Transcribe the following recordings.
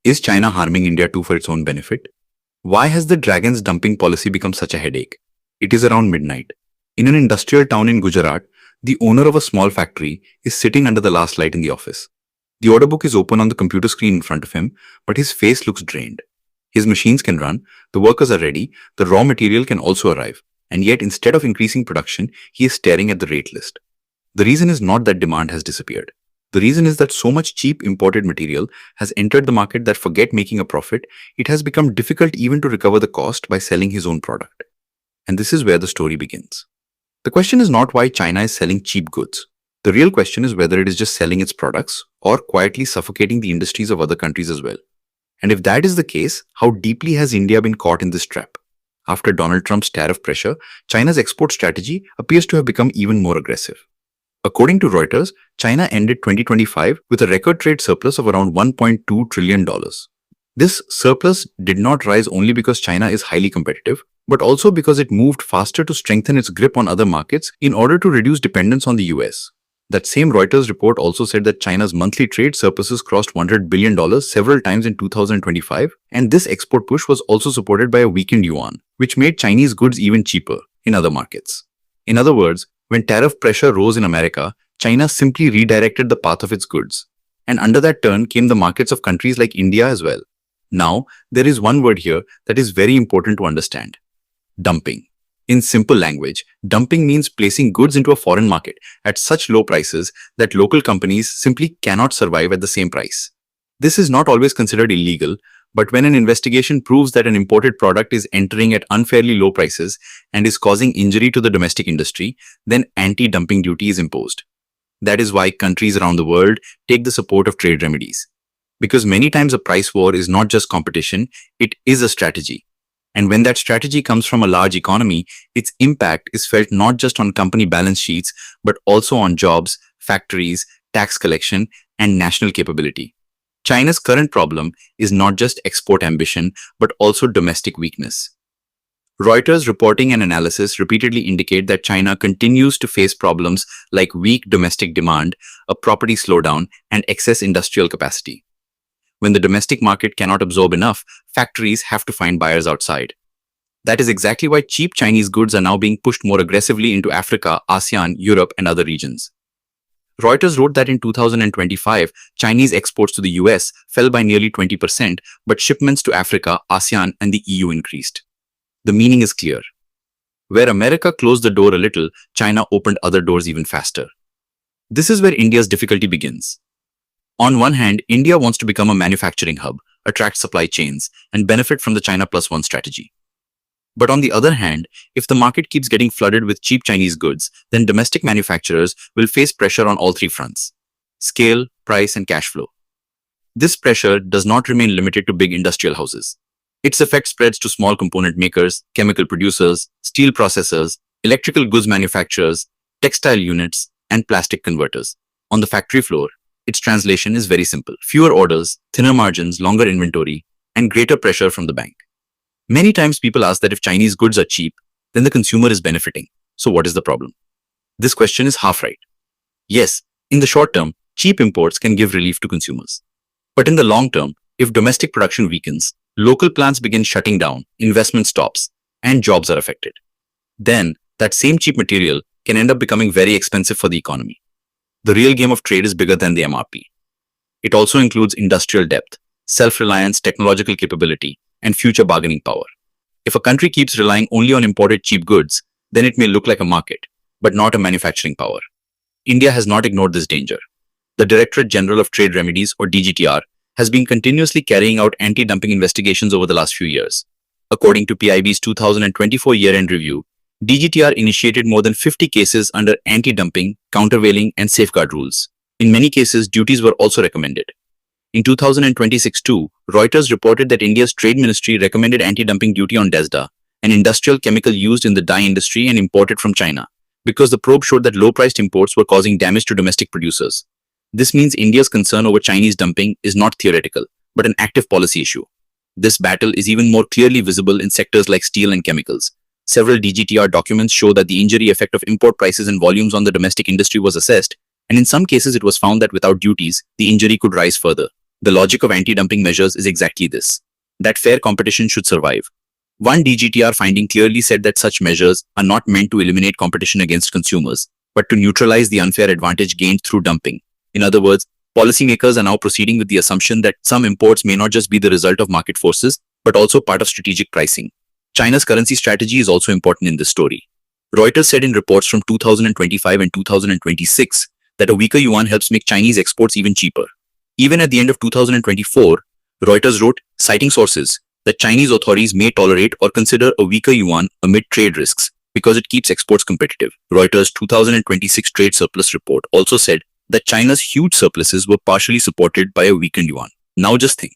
Is China harming India too for its own benefit? Why has the dragon's dumping policy become such a headache? It is around midnight. In an industrial town in Gujarat, the owner of a small factory is sitting under the last light in the office. The order book is open on the computer screen in front of him, but his face looks drained. His machines can run, the workers are ready, the raw material can also arrive, and yet instead of increasing production, he is staring at the rate list. The reason is not that demand has disappeared. The reason is that so much cheap imported material has entered the market that forget making a profit, it has become difficult even to recover the cost by selling his own product. And this is where the story begins. The question is not why China is selling cheap goods. The real question is whether it is just selling its products or quietly suffocating the industries of other countries as well. And if that is the case, how deeply has India been caught in this trap? After Donald Trump's tariff pressure, China's export strategy appears to have become even more aggressive. According to Reuters, China ended 2025 with a record trade surplus of around $1.2 trillion. This surplus did not rise only because China is highly competitive, but also because it moved faster to strengthen its grip on other markets in order to reduce dependence on the US. That same Reuters report also said that China's monthly trade surpluses crossed $100 billion several times in 2025, and this export push was also supported by a weakened yuan, which made Chinese goods even cheaper in other markets. In other words, when tariff pressure rose in America, China simply redirected the path of its goods. And under that turn came the markets of countries like India as well. Now, there is one word here that is very important to understand. Dumping. In simple language, dumping means placing goods into a foreign market at such low prices that local companies simply cannot survive at the same price. This is not always considered illegal, but when an investigation proves that an imported product is entering at unfairly low prices and is causing injury to the domestic industry, then anti-dumping duty is imposed. That is why countries around the world take the support of trade remedies. Because many times a price war is not just competition, it is a strategy. And when that strategy comes from a large economy, its impact is felt not just on company balance sheets, but also on jobs, factories, tax collection, and national capability. China's current problem is not just export ambition, but also domestic weakness. Reuters reporting and analysis repeatedly indicate that China continues to face problems like weak domestic demand, a property slowdown, and excess industrial capacity. When the domestic market cannot absorb enough, factories have to find buyers outside. That is exactly why cheap Chinese goods are now being pushed more aggressively into Africa, ASEAN, Europe, and other regions. Reuters wrote that in 2025, Chinese exports to the US fell by nearly 20%, but shipments to Africa, ASEAN, and the EU increased. The meaning is clear. Where America closed the door a little, China opened other doors even faster. This is where India's difficulty begins. On one hand, India wants to become a manufacturing hub, attract supply chains, and benefit from the China Plus One strategy. But on the other hand, if the market keeps getting flooded with cheap Chinese goods, then domestic manufacturers will face pressure on all three fronts: scale, price, and cash flow. This pressure does not remain limited to big industrial houses. Its effect spreads to small component makers, chemical producers, steel processors, electrical goods manufacturers, textile units, and plastic converters. On the factory floor, its translation is very simple: fewer orders, thinner margins, longer inventory, and greater pressure from the bank. Many times people ask that if Chinese goods are cheap, then the consumer is benefiting. So what is the problem? This question is half right. Yes, in the short term, cheap imports can give relief to consumers. But in the long term, if domestic production weakens, local plants begin shutting down, investment stops, and jobs are affected. Then, that same cheap material can end up becoming very expensive for the economy. The real game of trade is bigger than the MRP. It also includes industrial depth, self-reliance, technological capability, and future bargaining power. If a country keeps relying only on imported cheap goods, then it may look like a market, but not a manufacturing power. India has not ignored this danger. The Directorate General of Trade Remedies, or DGTR, has been continuously carrying out anti-dumping investigations over the last few years. According to PIB's 2024 year-end review, DGTR initiated more than 50 cases under anti-dumping, countervailing, and safeguard rules. In many cases, duties were also recommended. In 2026 too, Reuters reported that India's Trade Ministry recommended anti-dumping duty on DESDA, an industrial chemical used in the dye industry and imported from China, because the probe showed that low-priced imports were causing damage to domestic producers. This means India's concern over Chinese dumping is not theoretical, but an active policy issue. This battle is even more clearly visible in sectors like steel and chemicals. Several DGTR documents show that the injury effect of import prices and volumes on the domestic industry was assessed, and in some cases it was found that without duties, the injury could rise further. The logic of anti-dumping measures is exactly this, that fair competition should survive. One DGTR finding clearly said that such measures are not meant to eliminate competition against consumers, but to neutralize the unfair advantage gained through dumping. In other words, policymakers are now proceeding with the assumption that some imports may not just be the result of market forces, but also part of strategic pricing. China's currency strategy is also important in this story. Reuters said in reports from 2025 and 2026 that a weaker yuan helps make Chinese exports even cheaper. Even at the end of 2024, Reuters wrote, citing sources, that Chinese authorities may tolerate or consider a weaker yuan amid trade risks because it keeps exports competitive. Reuters' 2026 trade surplus report also said that China's huge surpluses were partially supported by a weakened yuan. Now just think,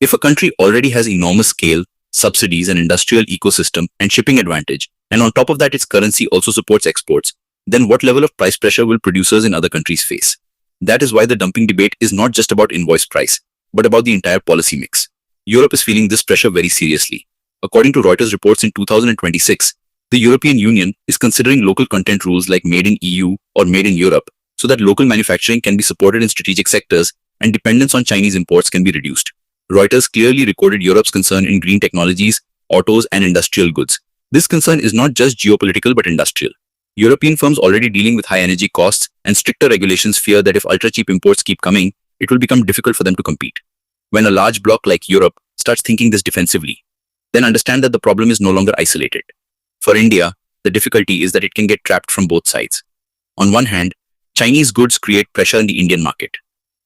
if a country already has enormous scale, subsidies, an industrial ecosystem, and shipping advantage, and on top of that its currency also supports exports, then what level of price pressure will producers in other countries face? That is why the dumping debate is not just about invoice price, but about the entire policy mix. Europe is feeling this pressure very seriously. According to Reuters reports in 2026, the European Union is considering local content rules like Made in EU or Made in Europe so that local manufacturing can be supported in strategic sectors and dependence on Chinese imports can be reduced. Reuters clearly recorded Europe's concern in green technologies, autos, and industrial goods. This concern is not just geopolitical but industrial. European firms already dealing with high energy costs and stricter regulations fear that if ultra-cheap imports keep coming, it will become difficult for them to compete. When a large bloc like Europe starts thinking this defensively, then understand that the problem is no longer isolated. For India, the difficulty is that it can get trapped from both sides. On one hand, Chinese goods create pressure in the Indian market.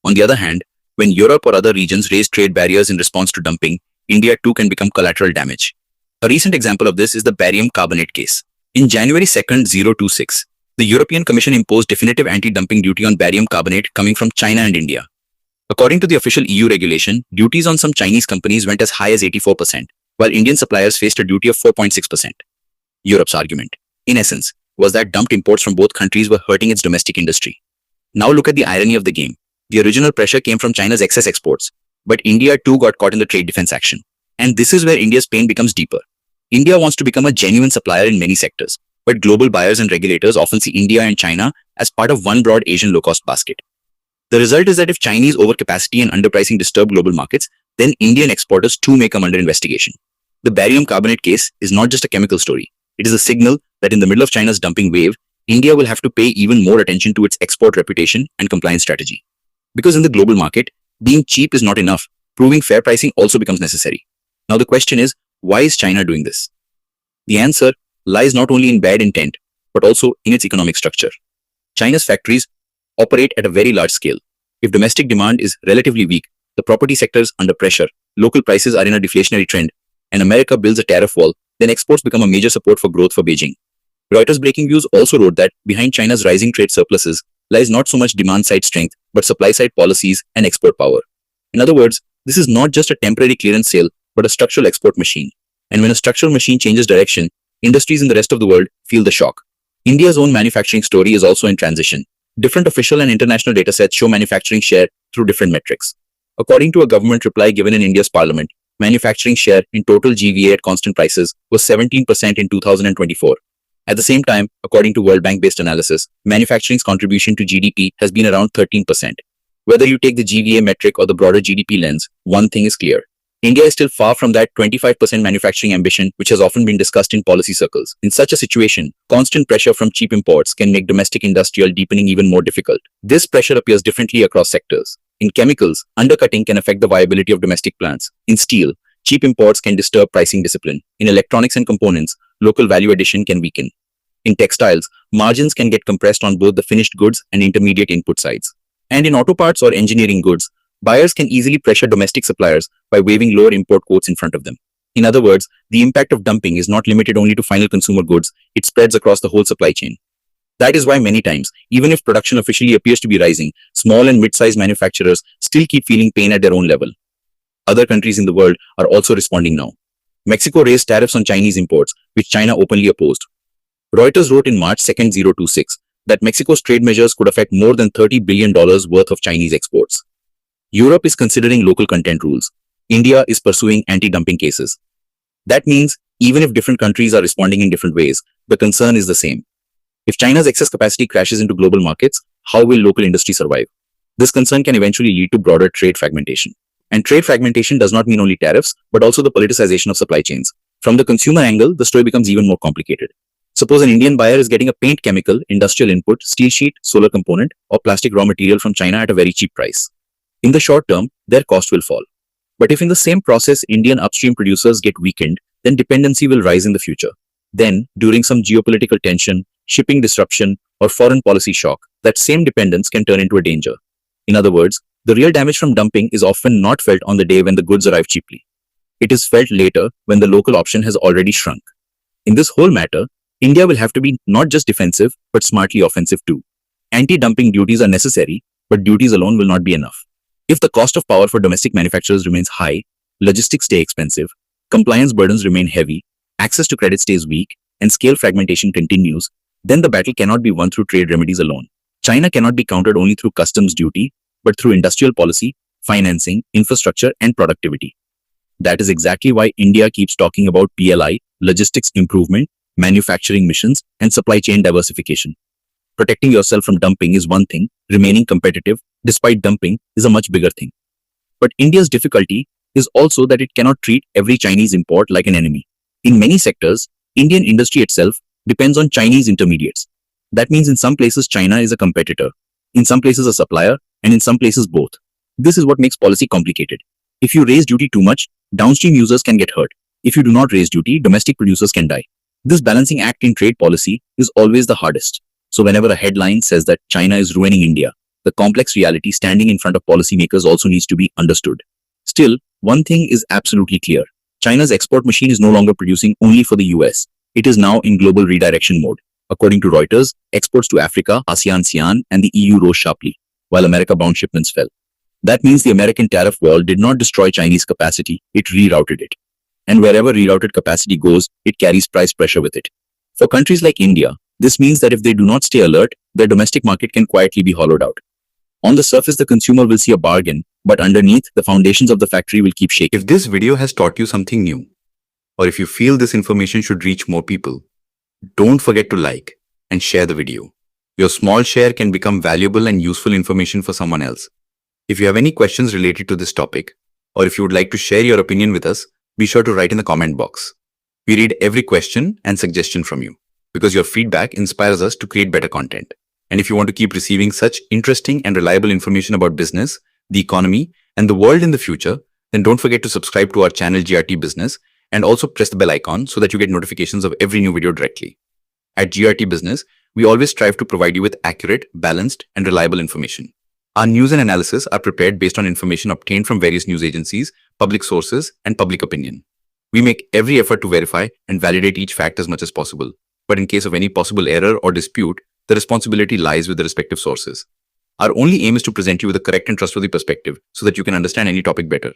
On the other hand, when Europe or other regions raise trade barriers in response to dumping, India too can become collateral damage. A recent example of this is the barium carbonate case. In January 2nd, 2026, the European Commission imposed definitive anti-dumping duty on barium carbonate coming from China and India. According to the official EU regulation, duties on some Chinese companies went as high as 84%, while Indian suppliers faced a duty of 4.6%. Europe's argument, in essence, was that dumped imports from both countries were hurting its domestic industry. Now look at the irony of the game. The original pressure came from China's excess exports, but India too got caught in the trade defense action. And this is where India's pain becomes deeper. India wants to become a genuine supplier in many sectors, but global buyers and regulators often see India and China as part of one broad Asian low-cost basket. The result is that if Chinese overcapacity and underpricing disturb global markets, then Indian exporters too may come under investigation. The barium carbonate case is not just a chemical story. It is a signal that in the middle of China's dumping wave, India will have to pay even more attention to its export reputation and compliance strategy. Because in the global market, being cheap is not enough. Proving fair pricing also becomes necessary. Now the question is, why is China doing this? The answer lies not only in bad intent, but also in its economic structure. China's factories operate at a very large scale. If domestic demand is relatively weak, the property sector is under pressure, local prices are in a deflationary trend, and America builds a tariff wall, then exports become a major support for growth for Beijing. Reuters Breaking Views also wrote that behind China's rising trade surpluses lies not so much demand-side strength, but supply-side policies and export power. In other words, this is not just a temporary clearance sale, but a structural export machine. And when a structural machine changes direction, industries in the rest of the world feel the shock. India's own manufacturing story is also in transition. Different official and international datasets show manufacturing share through different metrics. According to a government reply given in India's parliament, manufacturing share in total GVA at constant prices was 17% in 2024. At the same time, according to World Bank-based analysis, manufacturing's contribution to GDP has been around 13%. Whether you take the GVA metric or the broader GDP lens, one thing is clear. India is still far from that 25% manufacturing ambition which has often been discussed in policy circles. In such a situation, constant pressure from cheap imports can make domestic industrial deepening even more difficult. This pressure appears differently across sectors. In chemicals, undercutting can affect the viability of domestic plants. In steel, cheap imports can disturb pricing discipline. In electronics and components, local value addition can weaken. In textiles, margins can get compressed on both the finished goods and intermediate input sides. And in auto parts or engineering goods, buyers can easily pressure domestic suppliers by waiving lower import quotes in front of them. In other words, the impact of dumping is not limited only to final consumer goods, it spreads across the whole supply chain. That is why many times, even if production officially appears to be rising, small and mid-sized manufacturers still keep feeling pain at their own level. Other countries in the world are also responding now. Mexico raised tariffs on Chinese imports, which China openly opposed. Reuters wrote in March 2nd, 2026, that Mexico's trade measures could affect more than $30 billion worth of Chinese exports. Europe is considering local content rules. India is pursuing anti-dumping cases. That means, even if different countries are responding in different ways, the concern is the same. If China's excess capacity crashes into global markets, how will local industry survive? This concern can eventually lead to broader trade fragmentation. And trade fragmentation does not mean only tariffs, but also the politicization of supply chains. From the consumer angle, the story becomes even more complicated. Suppose an Indian buyer is getting a paint chemical, industrial input, steel sheet, solar component, or plastic raw material from China at a very cheap price. In the short term, their cost will fall. But if in the same process Indian upstream producers get weakened, then dependency will rise in the future. Then, during some geopolitical tension, shipping disruption, or foreign policy shock, that same dependence can turn into a danger. In other words, the real damage from dumping is often not felt on the day when the goods arrive cheaply. It is felt later when the local option has already shrunk. In this whole matter, India will have to be not just defensive, but smartly offensive too. Anti-dumping duties are necessary, but duties alone will not be enough. If the cost of power for domestic manufacturers remains high, logistics stay expensive, compliance burdens remain heavy, access to credit stays weak, and scale fragmentation continues, then the battle cannot be won through trade remedies alone. China cannot be countered only through customs duty, but through industrial policy, financing, infrastructure, and productivity. That is exactly why India keeps talking about PLI, logistics improvement, manufacturing missions, and supply chain diversification. Protecting yourself from dumping is one thing, remaining competitive despite dumping is a much bigger thing. But India's difficulty is also that it cannot treat every Chinese import like an enemy. In many sectors, Indian industry itself depends on Chinese intermediates. That means in some places China is a competitor, in some places a supplier, and in some places both. This is what makes policy complicated. If you raise duty too much, downstream users can get hurt. If you do not raise duty, domestic producers can die. This balancing act in trade policy is always the hardest. So whenever a headline says that China is ruining India, the complex reality standing in front of policymakers also needs to be understood. Still, one thing is absolutely clear. China's export machine is no longer producing only for the US. It is now in global redirection mode. According to Reuters, exports to Africa, ASEAN, and the EU rose sharply, while America-bound shipments fell. That means the American tariff wall did not destroy Chinese capacity, it rerouted it. And wherever rerouted capacity goes, it carries price pressure with it. For countries like India, this means that if they do not stay alert, their domestic market can quietly be hollowed out. On the surface, the consumer will see a bargain, but underneath, the foundations of the factory will keep shaking. If this video has taught you something new, or if you feel this information should reach more people, don't forget to like and share the video. Your small share can become valuable and useful information for someone else. If you have any questions related to this topic, or if you would like to share your opinion with us, be sure to write in the comment box. We read every question and suggestion from you, because your feedback inspires us to create better content. And if you want to keep receiving such interesting and reliable information about business, the economy, and the world in the future, then don't forget to subscribe to our channel GRT Business and also press the bell icon so that you get notifications of every new video directly. At GRT Business, we always strive to provide you with accurate, balanced, and reliable information. Our news and analysis are prepared based on information obtained from various news agencies, public sources, and public opinion. We make every effort to verify and validate each fact as much as possible. But in case of any possible error or dispute, the responsibility lies with the respective sources. Our only aim is to present you with a correct and trustworthy perspective so that you can understand any topic better.